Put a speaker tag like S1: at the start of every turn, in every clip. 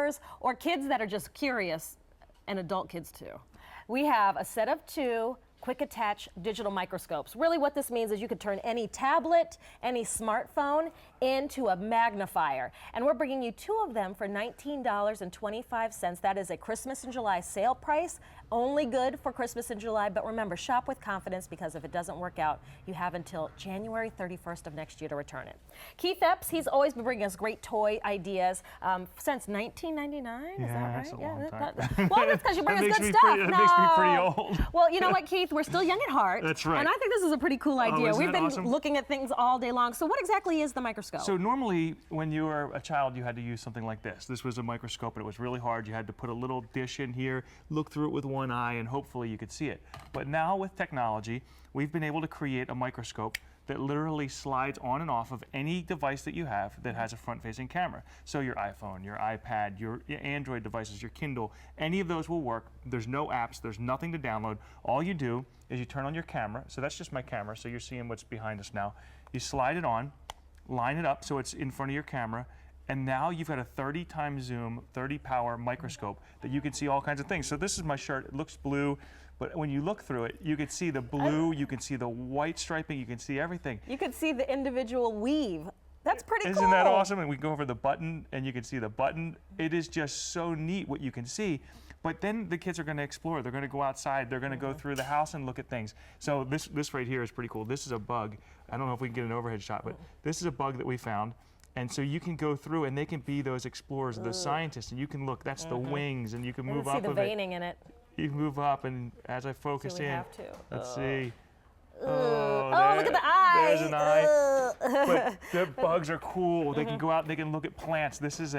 S1: explorers or kids that are just curious, and adult kids too. We have a set of 2 quick attach digital microscopes. Really what this means is you could turn any tablet, any smartphone into a magnifier. And we're bringing you 2 of them for $19.25. That is a Christmas in July sale price. Only good for Christmas in July, but remember, shop with confidence, because if it doesn't work out, you have until January 31st of next year to return it. Keith Epps, he's always been bringing us great toy ideas since 1999. Is that right?
S2: That's a long time.
S1: Well, that's because you bring us good stuff.
S2: That makes me pretty old.
S1: Well, you know what, Keith? We're still young at heart.
S2: That's right.
S1: And I think this is a pretty cool idea.
S2: Isn't
S1: We've
S2: that
S1: been
S2: awesome?
S1: looking at things all day long. So what exactly is the microscope?
S2: So normally, when you were a child, you had to use something like this. This was a microscope, and it was really hard. You had to put a little dish in here, look through it with one eye, and hopefully you could see it. But now with technology, we've been able to create a microscope that literally slides on and off of any device that you have that has a front-facing camera. So your iPhone, your iPad, your Android devices, your Kindle, any of those will work. There's no apps, there's nothing to download. All you do is you turn on your camera. So that's just my camera, so you're seeing what's behind us now. You slide it on, line it up so it's in front of your camera, and now you've got a 30 times zoom, 30 power microscope that you can see all kinds of things. So this is my shirt, it looks blue, but when you look through it, you can see the blue, you can see the white striping, you can see everything.
S1: You can see the individual weave. That's pretty cool.
S2: Isn't that awesome? And we go over the button and you can see the button. It is just so neat what you can see. But then the kids are going to explore. They're going to go outside. They're going to go through the house and look at things. So this right here is pretty cool. This is a bug. I don't know if we can get an overhead shot, but this is a bug that we found. And so you can go through and they can be those explorers, the scientists, and you can look, that's the wings, and you can move up
S1: see the veining in it.
S2: You can move up, and as I focus in,
S1: have to.
S2: let's see.
S1: Oh, look at the eye.
S2: There's an eye. But the bugs are cool. They can go out and they can look at plants. This is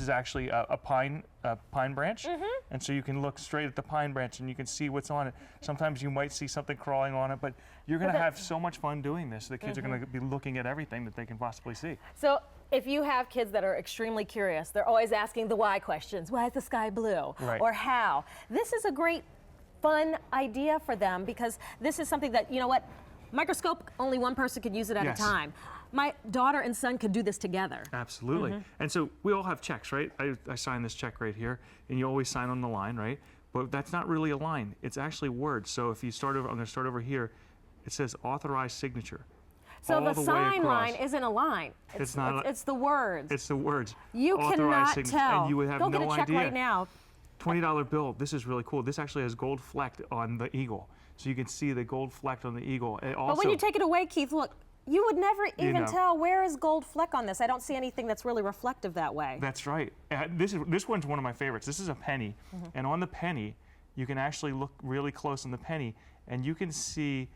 S2: actually a pine branch, and so you can look straight at the pine branch and you can see what's on it. Sometimes you might see something crawling on it, but you're going to have so much fun doing this. The kids are going to be looking at everything that they can possibly see.
S1: So if you have kids that are extremely curious, they're always asking the why questions. Why is the sky blue?
S2: Right.
S1: Or how? This is a great fun idea for them, because this is something that, you know what, microscope, only one person could use it at a time. My daughter and son could do this together.
S2: Absolutely. And so we all have checks, right? I sign this check right here, and you always sign on the line, right? But that's not really a line. It's actually words. So if you start over, I'm going to start over here. It says authorized signature.
S1: So the sign line isn't a line. It's not. It's the words.
S2: It's the words.
S1: You cannot tell.
S2: And you would have
S1: Go
S2: no
S1: get a check
S2: idea.
S1: right now.
S2: $20 bill. This is really cool. This actually has gold flecked on the eagle, so you can see the gold flecked on the eagle. It also,
S1: but when you take it away, Keith, look. You would never even tell where is gold fleck on this. I don't see anything that's really reflective that way.
S2: That's right. This one's one of my favorites. This is a penny, and on the penny, you can actually look really close on the penny, and you can see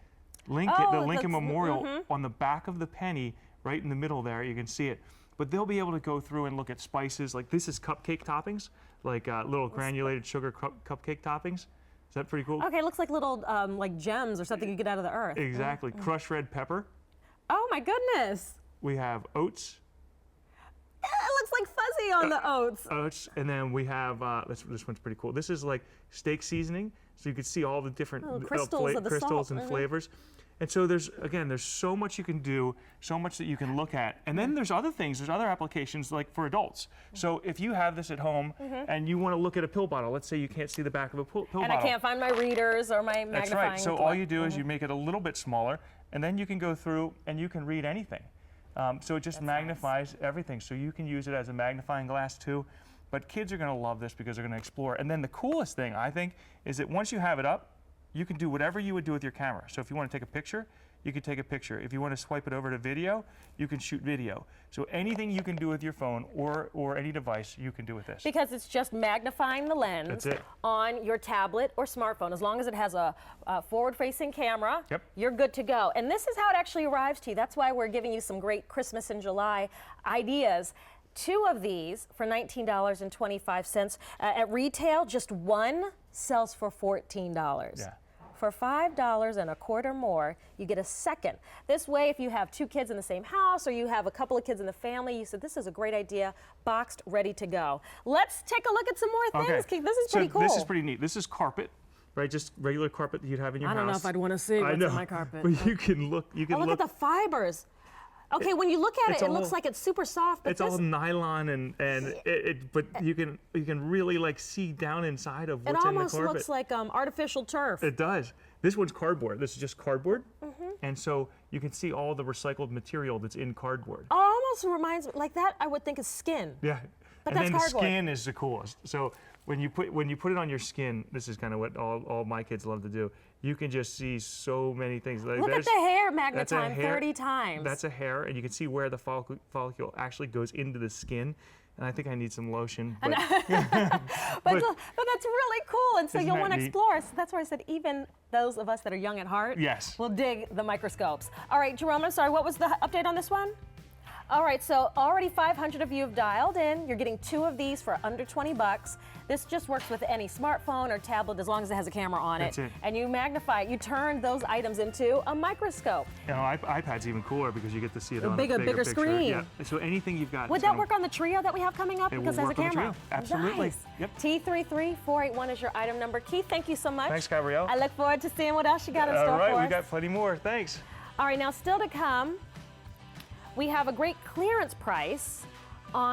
S2: the Lincoln Memorial on the back of the penny, right in the middle there. You can see it. But they'll be able to go through and look at spices. Like this is cupcake toppings, like little granulated sugar cupcake toppings. Is that pretty cool?
S1: Okay, it looks like little like gems or something you get out of the earth.
S2: Exactly. Crushed red pepper.
S1: Oh my goodness.
S2: We have oats.
S1: It looks like fuzzy on the oats.
S2: Oats, and then we have, this one's pretty cool. This is like steak seasoning, so you can see all the different crystals and flavors. And so there's so much you can do, so much that you can look at. And then there's other things, there's other applications like for adults. So if you have this at home and you want to look at a pill bottle, let's say you can't see the back of a pill bottle.
S1: And I can't find my readers or my magnifying.
S2: That's right, so all you do is you make it a little bit smaller, and then you can go through and you can read anything. So it just magnifies everything. So you can use it as a magnifying glass too. But kids are going to love this because they're going to explore. And then the coolest thing, I think, is that once you have it up, you can do whatever you would do with your camera. So if you want to take a picture, you can take a picture. If you want to swipe it over to video, you can shoot video. So anything you can do with your phone or any device, you can do with this.
S1: Because it's just magnifying the lens on your tablet or smartphone. As long as it has a forward-facing camera, you're good to go. And this is how it actually arrives to you. That's why we're giving you some great Christmas in July ideas. 2 of these for $19.25. At retail, just one sells for $14.
S2: Yeah.
S1: For $5.25 more, you get a second. This way, if you have 2 kids in the same house or you have a couple of kids in the family, you said, this is a great idea, boxed, ready to go. Let's take a look at some more things, Keith. This is pretty cool.
S2: This is pretty neat. This is carpet, right? Just regular carpet that you'd have in your house.
S1: I don't know if I'd want to see what's in my carpet.
S2: But you can look.
S1: Look at the fibers. Okay, when you look at
S2: it's
S1: it, it
S2: all-
S1: looks like it's super soft, but
S2: It's all nylon but you can really like see down inside of
S1: it
S2: what's in the
S1: almost
S2: carpet.
S1: looks like artificial turf.
S2: It does. This one's cardboard. This is just cardboard, and so you can see all the recycled material that's in cardboard.
S1: Oh, almost reminds me like that. I would think is skin.
S2: Yeah.
S1: But
S2: and
S1: that's
S2: then
S1: cardboard.
S2: the skin is the coolest. So when you put it on your skin, this is kind of what all my kids love to do. You can just see so many things. Like
S1: Look at the hair
S2: that's a
S1: magnetime
S2: hair-
S1: 30 times.
S2: That's a hair, and you can see where the follicle actually goes into the skin. And I think I need some lotion. But,
S1: but that's really cool, and so
S2: Isn't
S1: you'll
S2: that
S1: want to
S2: neat?
S1: explore. So that's why I said even those of us that are young at heart
S2: Yes.
S1: will dig the microscopes. All right, Jerome, I'm sorry, what was the update on this one? All right, so already 500 of you have dialed in. You're getting 2 of these for under 20 bucks. This just works with any smartphone or tablet as long as it has a camera on
S2: That's
S1: it.
S2: it.
S1: And you magnify it. You turn those items into a microscope.
S2: you know, iPad's even cooler because you get to see it on a
S1: bigger
S2: bigger picture.
S1: screen.
S2: Yeah. So anything you've got.
S1: Would
S2: it's
S1: that
S2: gonna-
S1: work on the Trio that we have coming up?
S2: It
S1: Because
S2: will
S1: there's a
S2: work on the
S1: camera.
S2: Trio. Absolutely.
S1: Nice.
S2: Yep.
S1: T33481 is your item number. Keith, thank you so much.
S2: Thanks, Gabrielle.
S1: I look forward to seeing what else you got in store
S2: All right,
S1: for
S2: we
S1: us.
S2: got plenty more. Thanks.
S1: All right, now still to come, we have a great clearance price on